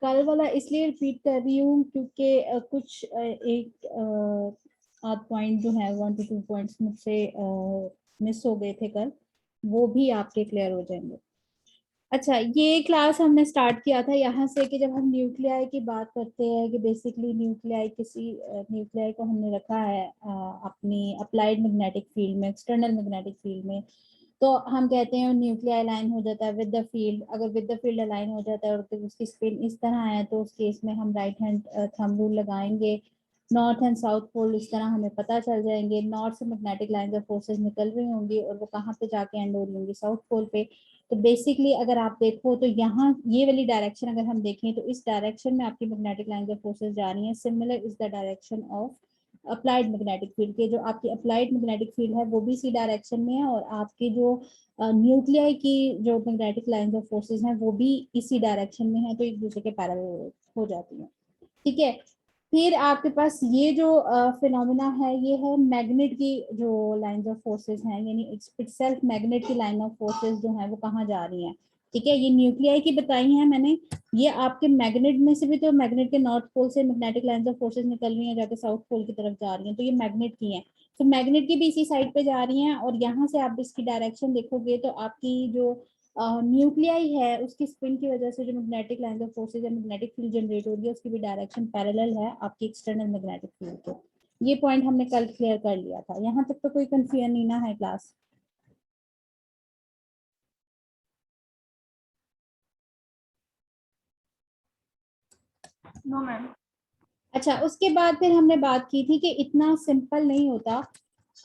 कल वाला इसलिए रिपीट कर रही हूँ क्योंकि कुछ एक आध पॉइंट जो है 1 to 2 पॉइंट्स मुझसे मिस हो गए थे कल, वो भी आपके क्लियर हो जाएंगे। अच्छा, ये क्लास हमने स्टार्ट किया था यहाँ से कि जब हम न्यूक्लियाई की बात करते हैं कि बेसिकली न्यूक्लियाई किसी न्यूक्लियाई को हमने रखा है अपनी अप्लाइड मैग्नेटिक फील्ड में, एक्सटर्नल मैग्नेटिक फील्ड में, तो हम कहते हैं न्यूक्लियाई अलाइन हो जाता है विद द फील्ड। अगर विद द फील्ड अलाइन हो जाता है और तो उसकी स्पिन इस तरह है तो उस केस में हम राइट हैंड थंब रूल लगाएंगे। नॉर्थ एंड साउथ पोल इस तरह हमें पता चल जाएंगे। नॉर्थ से मैग्नेटिक लाइंस ऑफ फोर्सेस निकल रही होंगी और वो कहाँ पे जाके एंड हो रही होंगी, साउथ पोल पे। तो बेसिकली अगर आप देखो तो यहाँ ये वाली डायरेक्शन अगर हम देखें तो इस डायरेक्शन में आपकी मैग्नेटिक लाइंस ऑफ फोर्सेस जा रही हैं। Similar is the direction of applied magnetic field के, जो आपकी अप्लाइड मैग्नेटिक फील्ड है वो भी इसी डायरेक्शन में है, और आपकी जो न्यूक्लियाई की जो मैग्नेटिक लाइंस ऑफ फोर्सेस हैं वो भी इसी डायरेक्शन में है, तो एक दूसरे के पैरेलल हो जाती हैं। ठीक है। फिर आपके पास ये जो फिनोमिना है ये है मैग्नेट की जो लाइंस ऑफ फोर्सेस हैं, यानी इटसेल्फ मैग्नेट की लाइन ऑफ फोर्सेस जो है वो कहाँ जा रही हैं। ठीक है, ये न्यूक्लियाई की बताई है मैंने। ये आपके मैग्नेट में से भी, तो मैग्नेट के नॉर्थ पोल से मैग्नेटिक लाइंस ऑफ फोर्सेस निकल रही हैं जाके साउथ पोल की तरफ जा रही हैं, तो ये मैग्नेट की हैं। तो मैग्नेट की भी इसी साइड पे जा रही हैं, और यहाँ से आप इसकी डायरेक्शन देखोगे तो आपकी जो न्यूक्लियाई है उसकी स्पिन की वजह से जो मैग्नेटिक लाइंस ऑफ फोर्सेस या मैग्नेटिक फील्ड जनरेट हो रही है उसकी भी डायरेक्शन पैरेलल है आपकी एक्सटर्नल मैग्नेटिक फील्ड के। ये पॉइंट हमने कल क्लियर कर लिया था, यहाँ तक तो कोई कंफ्यूजन नहीं ना है क्लास। No ma'am. अच्छा, उसके बाद फिर हमने बात की थी कि इतना सिंपल नहीं होता।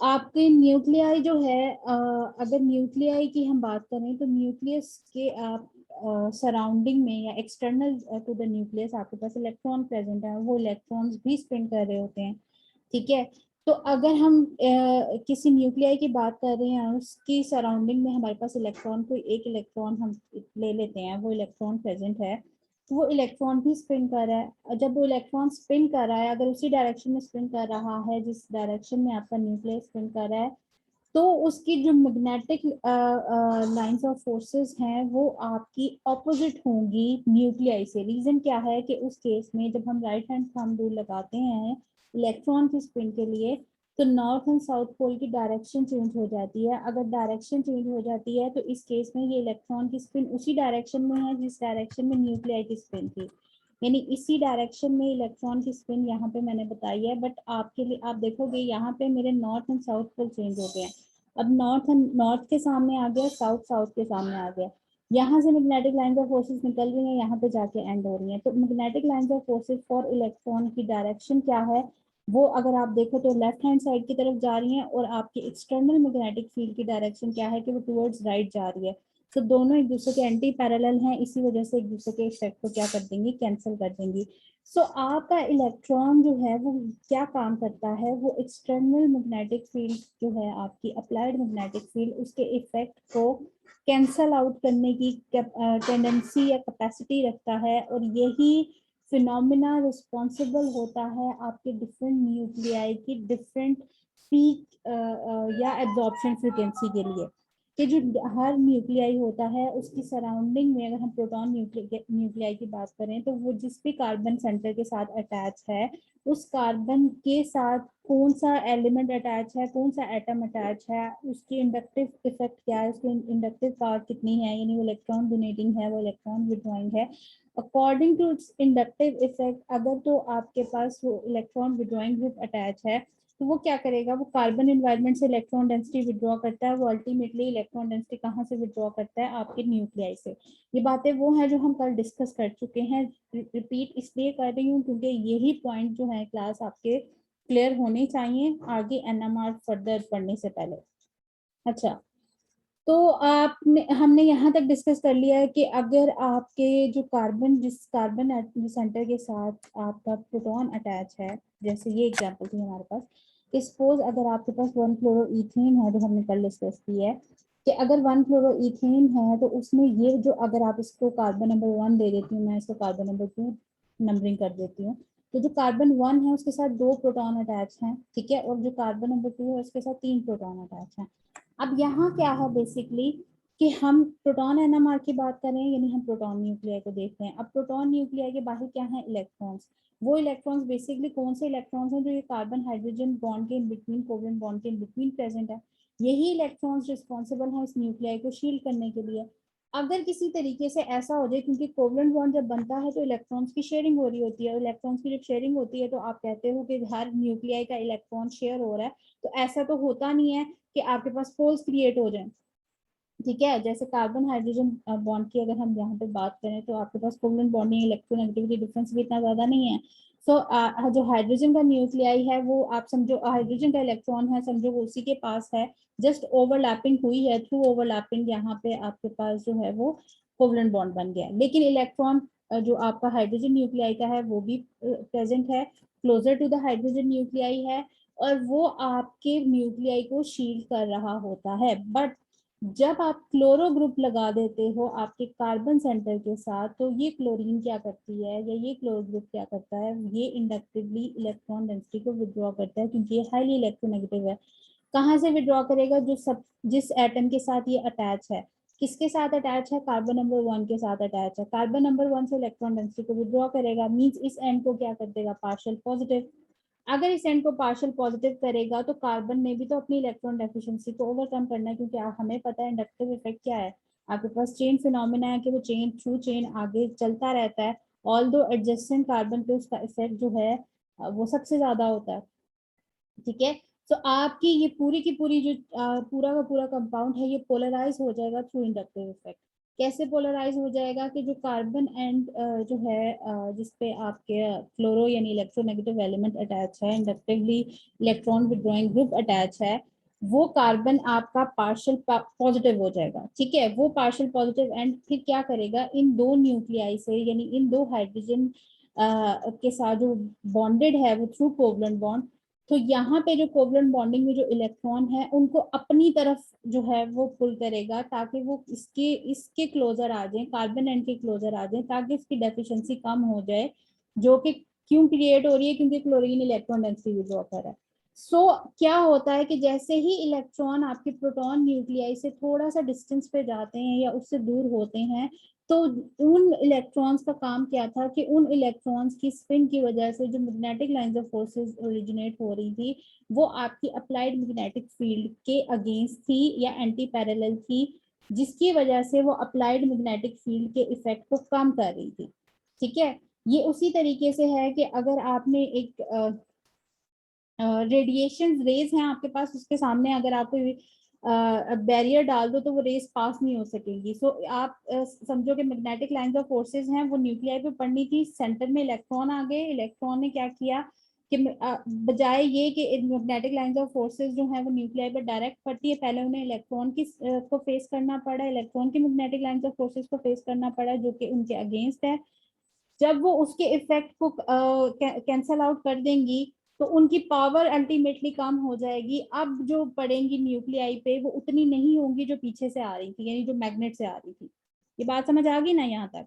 आपके न्यूक्लियाई जो है अगर न्यूक्लियाई की हम बात करें तो न्यूक्लियस के आप सराउंडिंग में या एक्सटर्नल टू द न्यूक्लियस आपके पास इलेक्ट्रॉन प्रेजेंट है, वो इलेक्ट्रॉन्स भी स्पिन कर रहे होते हैं। ठीक है। तो अगर हम किसी न्यूक्लियाई की बात कर रहे हैं, उसकी सराउंडिंग में हमारे पास इलेक्ट्रॉन, कोई एक इलेक्ट्रॉन हम ले लेते हैं, वो इलेक्ट्रॉन प्रेजेंट है, तो वो इलेक्ट्रॉन भी स्पिन कर रहा है। और जब वो इलेक्ट्रॉन स्पिन कर रहा है, अगर उसी डायरेक्शन में स्पिन कर रहा है जिस डायरेक्शन में आपका न्यूक्लियस स्पिन कर रहा है, तो उसकी जो मैग्नेटिक लाइंस ऑफ फोर्सेस हैं वो आपकी ऑपोजिट होंगी न्यूक्लियाई से। रीजन क्या है कि उस केस में जब हम राइट हैंड थंब रूल लगाते हैं इलेक्ट्रॉन की स्पिन के लिए, तो नॉर्थ एंड साउथ पोल की डायरेक्शन चेंज हो जाती है। अगर डायरेक्शन चेंज हो जाती है तो इस केस में ये इलेक्ट्रॉन की स्पिन उसी डायरेक्शन में है जिस डायरेक्शन में न्यूक्लियाई की स्पिन थी, यानी इसी डायरेक्शन में इलेक्ट्रॉन की स्पिन यहाँ पे मैंने बताई है। बट आपके लिए आप देखोगे यहाँ पे मेरे north and south pole change हो गए हैं। अब नॉर्थ के सामने आ गया, साउथ साउथ के सामने आ गया। यहाँ से मैग्नेटिक लाइंस ऑफ फोर्सेस निकल रही हैं, यहाँ पे जाके एंड हो रही हैं। तो magnetic lines of forces for electron की डायरेक्शन क्या है, वो अगर आप देखो तो लेफ्ट हैंड साइड की तरफ जा रही हैं, और आपकी एक्सटर्नल मैग्नेटिक फील्ड की डायरेक्शन क्या है कि वो टुवर्ड्स राइट जा रही है। तो दोनों एक दूसरे के एंटी पैरेलल हैं, इसी वजह से एक दूसरे के इफेक्ट को क्या कर देंगी, कैंसिल कर देंगी। सो आपका इलेक्ट्रॉन जो है वो क्या काम करता है, वो एक्सटर्नल मैग्नेटिक फील्ड जो है आपकी अप्लाइड मैग्नेटिक फील्ड, उसके इफेक्ट को कैंसल आउट करने की टेंडेंसी या कैपेसिटी रखता है, और यही फिनोमिना रिस्पॉन्सिबल होता है आपके डिफरेंट न्यूक्लियाई की डिफरेंट पीक या एब्जॉर्प्शन फ्रिक्वेंसी के लिए। कि जो हर न्यूक्लियाई होता है उसकी सराउंडिंग में, अगर हम प्रोटॉन न्यूक्लियाई की बात करें, तो वो जिस भी कार्बन सेंटर के साथ अटैच है, उस कार्बन के साथ कौन सा एलिमेंट अटैच है, कौन सा एटम अटैच है, उसकी इंडक्टिव इफेक्ट क्या है, उसकी इंडक्टिव पावर कितनी है, यानी वो इलेक्ट्रॉन डोनेटिंग है, वो इलेक्ट्रॉन विड्रॉइंग है। According to its inductive effect, अगर तो आपके पास वो इलेक्ट्रॉन विड्रॉइंग ग्रुप अटैच है, तो वो क्या करेगा, वो कार्बन एनवायरनमेंट से इलेक्ट्रॉन डेंसिटी विड्रॉ करता है। वो अल्टीमेटली इलेक्ट्रॉन डेंसिटी कहाँ से विड्रॉ करता है, आपके न्यूक्लियाई से। ये बातें वो हैं जो हम कल डिस्कस कर चुके हैं। रिपीट इसलिए कर रही हूँ क्योंकि यही पॉइंट जो है क्लास आपके क्लियर होने चाहिए आगे एनएमआर फर्दर पढ़ने से पहले। अच्छा, तो आपने हमने यहाँ तक डिस्कस कर लिया है कि अगर आपके जो कार्बन, जिस कार्बन सेंटर के साथ आपका प्रोटॉन अटैच है, जैसे ये एग्जांपल थी हमारे पास, सपोज अगर आपके पास 1 क्लोरोईथेन है, जो हमने कल डिस्कस की है कि अगर 1 क्लोरोईथेन है तो उसमें ये जो, अगर आप इसको कार्बन नंबर 1 दे देती हूँ, मैं इसको कार्बन नंबर 2 नंबरिंग कर देती हूँ, तो जो कार्बन 1 है उसके साथ 2 प्रोटॉन अटैच हैं। ठीक है, और जो कार्बन नंबर 2 है उसके साथ 3 प्रोटॉन अटैच हैं। अब यहाँ क्या है बेसिकली कि हम प्रोटॉन एनएमआर की बात करें, यानी हम प्रोटॉन न्यूक्लियाई को देख रहे हैं। अब प्रोटॉन न्यूक्लियाई के बाहर क्या है, इलेक्ट्रॉन्स। वो इलेक्ट्रॉन्स बेसिकली कौन से इलेक्ट्रॉन्स हैं, जो ये कार्बन हाइड्रोजन बॉन्ड के इन बिटवीन, कोवलेंट बॉन्ड के इन बिटवीन प्रेजेंट है। यही इलेक्ट्रॉन्स रिस्पॉन्सिबल है इस न्यूक्लियाई को शील्ड करने के लिए। अगर किसी तरीके से ऐसा हो जाए, क्योंकि कोवलेंट बॉन्ड जब बनता है तो इलेक्ट्रॉन्स की शेयरिंग हो रही होती है, और इलेक्ट्रॉन्स की जब शेयरिंग होती है तो आप कहते हो कि हर न्यूक्लियाई का इलेक्ट्रॉन शेयर हो रहा है, तो ऐसा तो होता नहीं है कि आपके पास होल्स क्रिएट हो जाए। ठीक है, जैसे कार्बन हाइड्रोजन बॉन्ड की अगर हम यहाँ पे बात करें तो आपके पास कोवलेंट बॉन्डिंग, इलेक्ट्रोनेगेटिविटी डिफरेंस भी इतना ज्यादा नहीं है। सो जो हाइड्रोजन का न्यूक्लियाई है वो आप समझो, हाइड्रोजन का इलेक्ट्रॉन है समझो वो उसी के पास है, जस्ट ओवरलैपिंग हुई है, थ्रू ओवरलैपिंग यहाँ पे आपके पास जो है वो कोवलेंट बॉन्ड बन गया। लेकिन इलेक्ट्रॉन जो आपका हाइड्रोजन न्यूक्लियाई का है वो भी प्रेजेंट है, closer to the hydrogen nuclei है, और वो आपके न्यूक्लियाई को शील्ड कर रहा होता है। बट जब आप क्लोरो ग्रुप लगा देते हो आपके कार्बन सेंटर के साथ, तो ये क्लोरीन क्या करती है, या ये क्लोरो ग्रुप क्या करता है, ये इंडक्टिवली इलेक्ट्रॉन डेंसिटी को विड्रॉ करता है, क्योंकि ये हाईली इलेक्ट्रोनेगेटिव है। कहाँ से विड्रॉ करेगा, जो सब जिस एटम के साथ ये अटैच है, किसके साथ अटैच है, कार्बन नंबर 1 के साथ अटैच है, कार्बन नंबर 1 से इलेक्ट्रॉन डेंसिटी को विड्रॉ करेगा, मींस इस एंड को क्या कर देगा, पार्शियल पॉजिटिव। अगर इस एंड को पार्शियल पॉजिटिव करेगा तो कार्बन ने भी तो अपनी इलेक्ट्रॉन डेफिशिएंसी को ओवरकम करना है, क्योंकि हमें पता है इंडक्टिव इफेक्ट क्या है, आपके पास चेन फिनोमिना है कि वो चेन थ्रू चेन आगे चलता रहता है, ऑल दो एडजेसेंट कार्बन पे उसका इफेक्ट जो है वो सबसे ज्यादा होता है। ठीक है, तो आपकी ये पूरी की पूरी जो पूरा का पूरा कंपाउंड है ये पोलराइज हो जाएगा थ्रू इंडक्टिव इफेक्ट। कैसे पोलराइज हो जाएगा कि जो कार्बन एंड जो है जिसपे आपके फ्लोरो यानी इलेक्ट्रोनेगेटिव एलिमेंट अटैच है, inductively electron withdrawing group attach है, वो कार्बन आपका पार्शियल पॉजिटिव हो जाएगा। ठीक है, वो पार्शियल पॉजिटिव एंड फिर क्या करेगा, इन दो न्यूक्लियाई से यानी इन दो हाइड्रोजन के साथ जो बॉन्डेड है वो थ्रू कोवलेंट बॉन्ड, तो यहाँ पे जो कोवलेंट बॉन्डिंग में जो इलेक्ट्रॉन है उनको अपनी तरफ जो है वो पुल करेगा, ताकि वो इसके इसके क्लोजर आ जाए, कार्बन एंड के क्लोजर आ जाए, ताकि इसकी डेफिशिएंसी कम हो जाए, जो कि क्यों क्रिएट हो रही है, क्योंकि क्लोरीन इलेक्ट्रॉन डेंसिटी विड्रॉ कर रहा है। सो क्या होता है कि जैसे ही इलेक्ट्रॉन आपके प्रोटॉन न्यूक्लियाई से थोड़ा सा डिस्टेंस पे जाते हैं या उससे दूर होते हैं, तो उन इलेक्ट्रॉन्स का काम क्या था कि उन इलेक्ट्रॉन्स की स्पिन की वजह से जो magnetic lines of forces originate हो रही थी, वो आपकी अप्लाइड मैग्नेटिक फील्ड के अगेंस्ट थी या एंटी पैरेलल थी, जिसकी वजह से वो अप्लाइड मैग्नेटिक फील्ड के इफेक्ट को कम कर रही थी। ठीक है, ये उसी तरीके से है कि अगर आपने एक रेडिएशन रेज हैं आपके पास, उसके सामने अगर आप कोई बैरियर डाल दो तो वो रेस पास नहीं हो सकेगी। सो आप समझो कि मैग्नेटिक लाइंस ऑफ फोर्सेस हैं, वो न्यूक्लियाई पे पड़नी थी, सेंटर में इलेक्ट्रॉन आ गए, इलेक्ट्रॉन ने क्या किया कि बजाय ये कि मैग्नेटिक लाइंस ऑफ फोर्सेस जो है वो न्यूक्लियाई पर डायरेक्ट पड़ती है, पहले उन्हें इलेक्ट्रॉन की को फेस करना पड़ा, इलेक्ट्रॉन की मैग्नेटिक लाइंस ऑफ फोर्सेस को फेस करना पड़ा जो कि उनके अगेंस्ट है। जब वो उसके इफेक्ट को कैंसल आउट कर देंगी तो उनकी पावर अल्टीमेटली कम हो जाएगी। अब जो पड़ेंगी न्यूक्लियाई पे वो उतनी नहीं होंगी जो पीछे से आ रही थी, यानी जो मैग्नेट से आ रही थी। ये बात समझ आ गई ना यहाँ तक?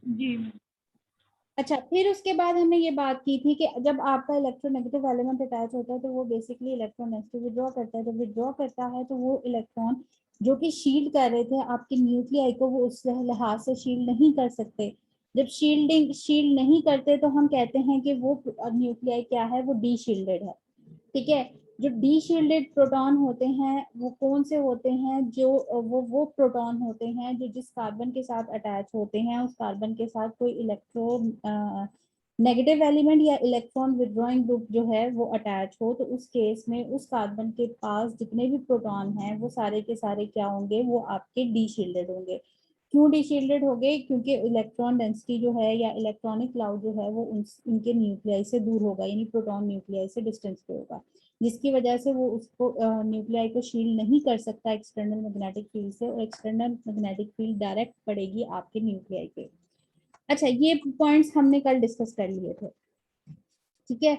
जी। अच्छा, फिर उसके बाद हमने ये बात की थी कि जब आपका इलेक्ट्रोनेगेटिव एलिमेंट अटैच होता है तो वो बेसिकली इलेक्ट्रोनेगेटिव विड्रॉ करता है। जब विड्रॉ करता है तो वो इलेक्ट्रॉन जो कि शील्ड कर रहे थे आपके न्यूक्लियाई को, वो उस लिहाज से शील्ड नहीं कर सकते। जब शील्ड नहीं करते तो हम कहते हैं कि वो न्यूक्लियाई क्या है, वो डी शील्डेड है। ठीक है, जो डी शील्डेड प्रोटॉन होते हैं वो कौन से होते हैं, जो वो प्रोटॉन होते हैं जो जिस कार्बन के साथ अटैच होते हैं उस कार्बन के साथ कोई इलेक्ट्रॉन नेगेटिव एलिमेंट या इलेक्ट्रॉन विड्रॉइंग ग्रुप जो है वो अटैच हो, तो उस केस में उस कार्बन के पास जितने भी प्रोटॉन हैं वो सारे के सारे क्या होंगे, वो आपके डी शील्डेड होंगे। क्यों डी शील्डेड हो गए, क्योंकि इलेक्ट्रॉन डेंसिटी जो है या इलेक्ट्रॉनिक क्लाउड जो है वो उनके न्यूक्लियाई से दूर होगा, यानी प्रोटॉन न्यूक्लियाई से डिस्टेंस पे होगा, जिसकी वजह से वो उसको न्यूक्लियाई को शील्ड नहीं कर सकता एक्सटर्नल मैग्नेटिक फील्ड से, और एक्सटर्नल मैग्नेटिक फील्ड डायरेक्ट पड़ेगी आपके न्यूक्लियाई पे। अच्छा, ये पॉइंट्स हमने कल डिस्कस कर लिए थे। ठीक है,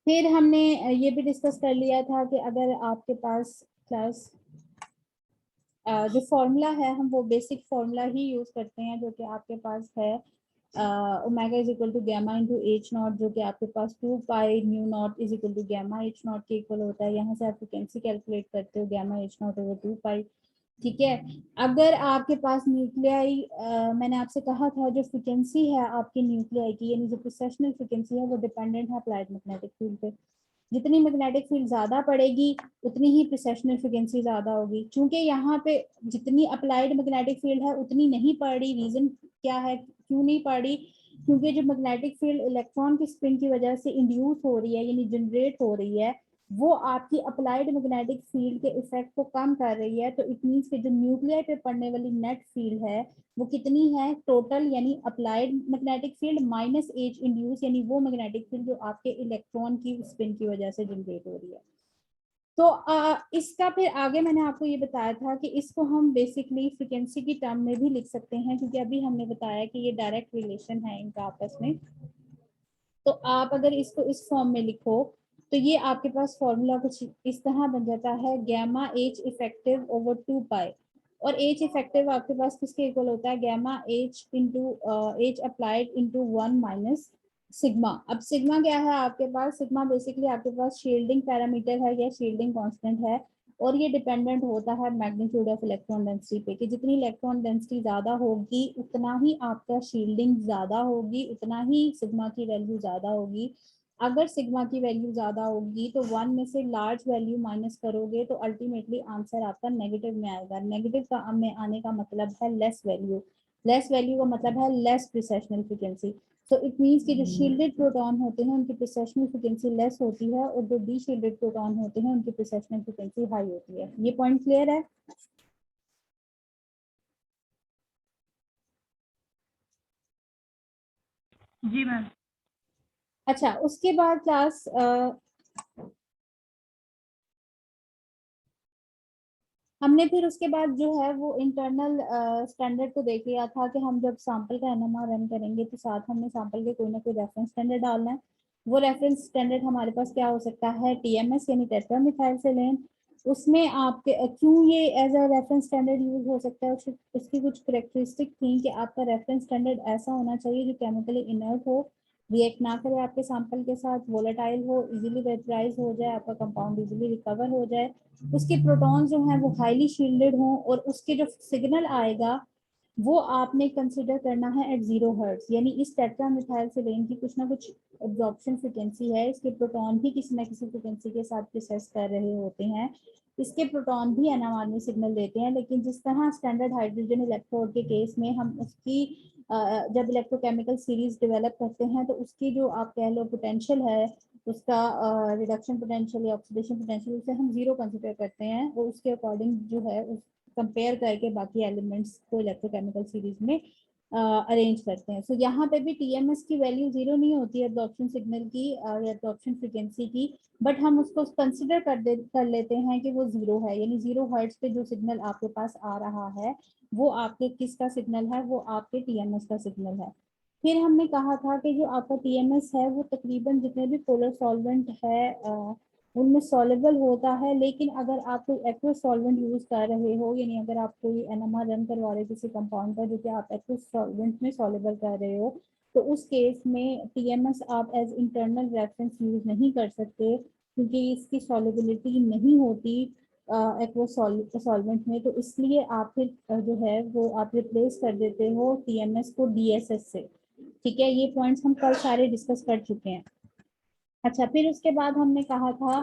फिर हमने ये भी डिस्कस कर लिया था कि अगर आपके पास क्लास जो फॉर्मूला है हम वो बेसिक फॉर्मूला ही यूज करते हैं जो कि आपके पास है omega is equal to gamma into H naught, जो कि आपके पास 2 pi nu naught is equal to gamma H naught के इक्वल होता है। यहाँ से आप फ्रिक्वेंसी कैलकुलेट करते हो gamma H naught over 2 pi. ठीक है, अगर आपके पास न्यूक्लियाई, मैंने आपसे कहा था जो फ्रिक्वेंसी है आपकी न्यूक्लियाई की, यानी जो प्रोसेशनल फ्रिक्वेंसी है वो डिपेंडेंट है अप्लाइड मैग्नेटिक फील्ड पे। जितनी मैग्नेटिक फील्ड ज्यादा पड़ेगी उतनी ही प्रोसेशनल फ्रिक्वेंसी ज्यादा होगी। क्योंकि यहाँ पे जितनी अप्लाइड मैग्नेटिक फील्ड है उतनी नहीं पड़ रही। रीजन क्या है, क्यों नहीं पड़ रही? क्योंकि जो मैग्नेटिक फील्ड इलेक्ट्रॉन की स्पिन की वजह से इंड्यूस हो रही है, यानी जनरेट हो रही है, वो आपकी अप्लाइड मैग्नेटिक फील्ड के इफेक्ट को कम कर रही है। तो इट मीन्स कि जो न्यूक्लियर पे पड़ने वाली नेट फील्ड है वो कितनी है टोटल, यानी applied magnetic field minus H induce, यानी वो मैग्नेटिक फील्ड जो आपके इलेक्ट्रॉन की स्पिन की वजह से जनरेट हो रही है। तो इसका फिर आगे मैंने आपको ये बताया था कि इसको हम बेसिकली फ्रिक्वेंसी की टर्म में भी लिख सकते हैं, क्योंकि अभी हमने बताया कि ये डायरेक्ट रिलेशन है इनका आपस में। तो आप अगर इसको इस फॉर्म में लिखो तो ये आपके पास फॉर्मूला कुछ इस तरह बन जाता है, gamma H effective over 2 pi. और एच इफेक्टिव आपके पास किसके इक्वल होता है, gamma H into H applied into 1 minus sigma. अब सिग्मा क्या है आपके पास, सिग्मा बेसिकली आपके पास शील्डिंग पैरामीटर है या शील्डिंग कांस्टेंट है, और ये डिपेंडेंट होता है मैग्नीट्यूड ऑफ इलेक्ट्रॉन डेंसिटी पे, कि जितनी इलेक्ट्रॉन डेंसिटी ज्यादा होगी उतना ही आपका शील्डिंग ज्यादा होगी, उतना ही सिग्मा की वैल्यू ज्यादा होगी। अगर सिग्मा की वैल्यू ज्यादा होगी तो 1 में से लार्ज वैल्यू माइनस करोगे तो अल्टीमेटली आंसर आपका नेगेटिव में आएगा। नेगेटिव का में आने का मतलब है लेस वैल्यू, लेस वैल्यू का मतलब है less precessional frequency. So it means कि जो शील्डेड प्रोटॉन होते हैं उनकी प्रोसेशनल फ्रीक्वेंसी लेस होती है, और जो डी शील्डेड प्रोटॉन होते हैं उनकी प्रोसेशनल फ्रीक्वेंसी हाई होती है। ये पॉइंट क्लियर है? जी मैम। अच्छा, उसके बाद क्लास हमने फिर उसके बाद जो है वो इंटरनल स्टैंडर्ड को देख लिया था कि हम जब सैंपल का एनएमआर रन करेंगे तो साथ हमने सैंपल के कोई ना कोई रेफरेंस स्टैंडर्ड डालना है। वो रेफरेंस स्टैंडर्ड हमारे पास क्या हो सकता है, टीएमएस यानी टेट्रा मिथाइल सेलेन। उसमें आपके क्यों ये as a reference standard use हो सकता है, उसकी कुछ करेक्टरिस्टिक थी कि आपका रेफरेंस स्टैंडर्ड ऐसा होना चाहिए जो केमिकली इनर्ट हो, रिएक्ट ना करे आपके सैंपल के साथ, वोलेटाइल हो, इजीली वेपराइज हो जाए, आपका कंपाउंड इजीली रिकवर हो जाए, उसके प्रोटॉन जो हैं वो हाईली शील्डेड हों, और उसके जो सिग्नल आएगा वो आपने कंसिडर करना है एट 0 हर्ट्ज। यानी इस टेट्रा मिथाइल सेलेन की कुछ ना कुछ एब्जॉर्प्शन फ्रिक्वेंसी है, इसके प्रोटॉन भी किसी ना किसी फ्रिक्वेंसी के साथ प्रोसेस कर रहे होते हैं, इसके प्रोटॉन भी एनएमआर में सिग्नल देते हैं। लेकिन जिस तरह स्टैंडर्ड हाइड्रोजन इलेक्ट्रोड के केस में हम उसकी जब इलेक्ट्रोकेमिकल सीरीज डेवलप करते हैं तो उसकी जो आप कह लो पोटेंशियल है, उसका रिडक्शन पोटेंशियल या ऑक्सीडेशन पोटेंशियल, उसे हम जीरो कंसिडर करते हैं, और उसके अकॉर्डिंग जो है उस कंपेयर करके बाकी एलिमेंट्स को इलेक्ट्रोकेमिकल सीरीज में अरेंज करते हैं। सो यहाँ पे भी टीएमएस की वैल्यू जीरो नहीं होती है एब्जॉर्प्शन सिग्नल की या एब्जॉर्प्शन फ्रीक्वेंसी की, बट हम उसको कंसिडर कर लेते हैं कि वो जीरो है, यानी 0 हर्ट्ज पे जो सिग्नल आपके पास आ रहा है वो आपके किसका सिग्नल है, वो आपके टीएमएस का सिग्नल है। फिर हमने कहा था कि जो आपका टीएमएस है वो तकरीबन जितने भी पोलर सॉल्वेंट है उनमें सॉलेबल होता है, लेकिन अगर आप कोई एक्वस सॉल्वेंट यूज कर रहे हो, यानी अगर आप कोई एनएमआर रन करवा रहे हो किसी कंपाउंड का जो कि आप एक्वस सॉल्वेंट में सॉलेबल कर रहे हो, तो उस केस में टीएमएस आप एज इंटरनल रेफरेंस यूज नहीं कर सकते, क्योंकि इसकी सॉलेबिलिटी नहीं होती एक्वस सॉल्वेंट में। तो इसलिए आप फिर जो है वो आप रिप्लेस कर देते हो टीएमएस को डीएसएस से। ठीक है, ये पॉइंट्स हम कल सारे डिस्कस कर चुके हैं। अच्छा, फिर उसके बाद हमने कहा था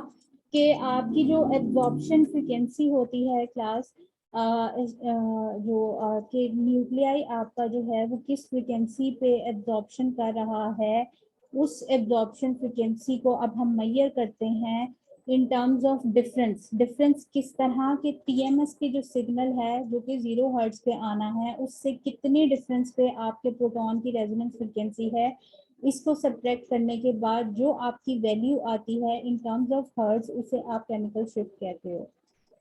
कि आपकी जो एब्जॉर्प्शन फ्रीक्वेंसी होती है क्लास, जो कि न्यूक्लियाई आपका जो है वो किस फ्रीक्वेंसी पे एब्जॉर्प्शन कर रहा है, उस एब्जॉर्प्शन फ्रीक्वेंसी को अब हम मेजर करते हैं इन टर्म्स ऑफ डिफरेंस। डिफरेंस किस तरह के टीएमएस के जो सिग्नल है जो कि 0 हर्ट्ज पे आना है, उससे कितने डिफरेंस पे आपके प्रोटॉन की रेजोनेंस फ्रीक्वेंसी है, इसको सब्ट्रैक्ट करने के बाद जो आपकी वैल्यू आती है इन टर्म्स ऑफ हर्ट्ज, उसे आप केमिकल शिफ्ट कहते हो।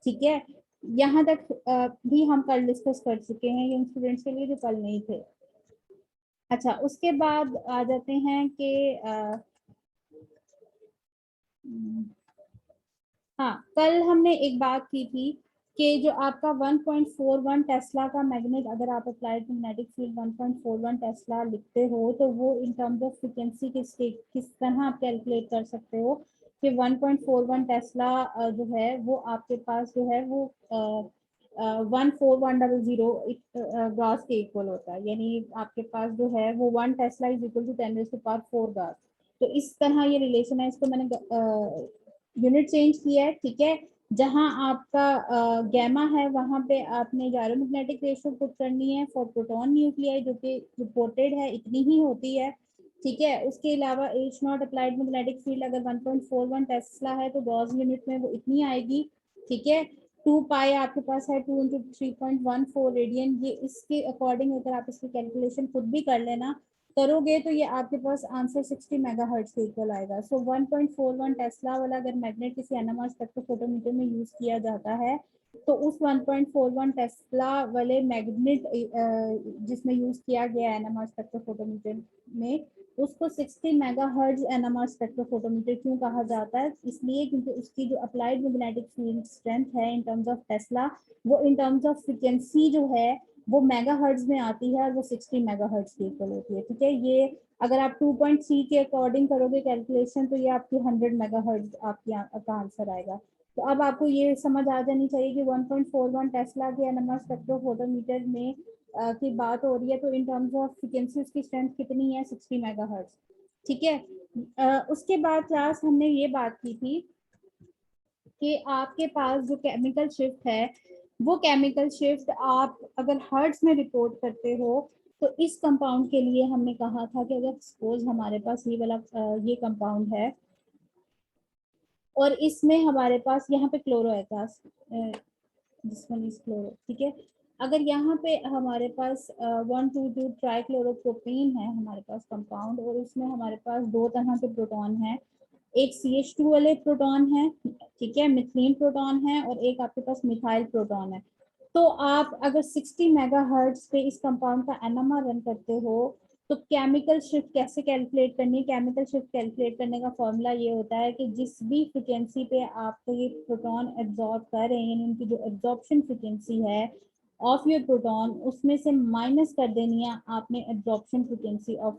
ठीक है, यहाँ तक भी हम कल डिस्कस कर चुके हैं, ये स्टूडेंट्स के लिए जो कल नहीं थे। अच्छा, उसके बाद आ जाते हैं कि हाँ, कल हमने एक बात की थी कि जो आपका 1.41 टेस्ला का मैग्नेट, अगर आप अप्लाइड मैग्नेटिक फील्ड 1.41 टेस्ला लिखते हो तो वो इन टर्म्स ऑफ फ्रीक्वेंसी किस तरह आप कैलकुलेट कर सकते हो कि 1.41 टेस्ला जो है वो आपके पास जो है वो 14100 गॉस के इक्वल होता है, यानी आपके पास जो है वो 1 tesla is equal to 10⁴ gauss. तो इस तरह ये रिलेशन है, इसको मैंने यूनिट चेंज किया है, ठीक है। जहां आपका गैमा है वहां पे आपने गायरोमैग्नेटिक रेशियो पुट करनी है फॉर प्रोटॉन न्यूक्लियाई, जो कि रिपोर्टेड है इतनी ही होती है, ठीक है। उसके अलावा H not applied magnetic field अगर 1.41 टेस्ला है तो गॉस यूनिट में वो इतनी आएगी, ठीक है। 2 पाई आपके पास है 2 इंटू 3.14 रेडियन, ये इसके अकॉर्डिंग अगर आप इसकी कैलकुलेशन खुद भी कर लेना करोगे तो ये आपके पास आंसर 60 मेगाहर्ट्ज के इक्वल आएगा। सो 1.41 टेस्ला वाला अगर मैग्नेट किसी एनएमआर स्पेक्ट्रोफोटोमीटर में यूज किया जाता है तो उस 1.41 टेस्ला वाले मैग्नेट जिसमें यूज किया गया एनएमआर स्पेक्ट्रोफोटोमीटर में, उसको 60 मेगाहर्ट्ज एनएमआर स्पेक्ट्रोफोटोमीटर क्यों कहा जाता है? इसलिए क्योंकि उसकी जो अप्लाइड मैग्नेटिक फील्ड स्ट्रेंथ है इन टर्म्स ऑफ टेस्ला, वो इन टर्म्स ऑफ फ्रीक्वेंसी जो है वो मेगाहर्ट्ज में आती है और वो 60 मेगाहर्ट्ज की इक्वल होती है, ठीक है। ये अगर आप 2.3 के अकॉर्डिंग करोगे कैलकुलेशन तो ये आपकी 100 मेगाहर्ट्ज आपका आंसर आएगा। तो अब आपको ये समझ आ जानी चाहिए कि 1.41 टेस्ला के एनएमआर स्पेक्ट्रोफोटोमीटर में की बात हो रही है तो इन टर्म्स ऑफ फ्रीक्वेंसी उसकी स्ट्रेंथ कितनी है? 60 मेगाहर्ट्ज, ठीक है। उसके बाद क्लास हमने ये बात की थी कि आपके पास जो केमिकल शिफ्ट है वो केमिकल शिफ्ट आप अगर हर्ट्ज में रिपोर्ट करते हो तो इस कंपाउंड के लिए हमने कहा था कि अगर सपोज हमारे पास ये वाला ये कंपाउंड है और इसमें हमारे पास यहाँ पे क्लोरो है क्लास, जिसमें इस क्लोरो, ठीक है। अगर यहाँ पे हमारे पास 1,2,2 ट्राइक्लोरोप्रोपेन है हमारे पास कंपाउंड और उसमें हमारे पास दो तरह के प्रोटॉन है, एक CH2 वाले प्रोटॉन है, ठीक है, मिथिलीन प्रोटॉन है, और एक आपके पास मिथाइल प्रोटॉन है। तो आप अगर 60 मेगाहर्ट्ज पे इस कंपाउंड का एनएमआर रन करते हो तो केमिकल शिफ्ट कैसे कैलकुलेट करनी है? केमिकल शिफ्ट कैलकुलेट करने का फॉर्मूला ये होता है कि जिस भी फ्रिक्वेंसी पे आपको ये प्रोटॉन एब्जॉर्ब कर रहे हैं, यानी उनकी जो एब्जॉर्प्शन फ्रिक्वेंसी है ऑफ योर प्रोटॉन, उसमें से माइनस कर देनी है आपने एब्जॉर्प्शन फ्रिक्वेंसी ऑफ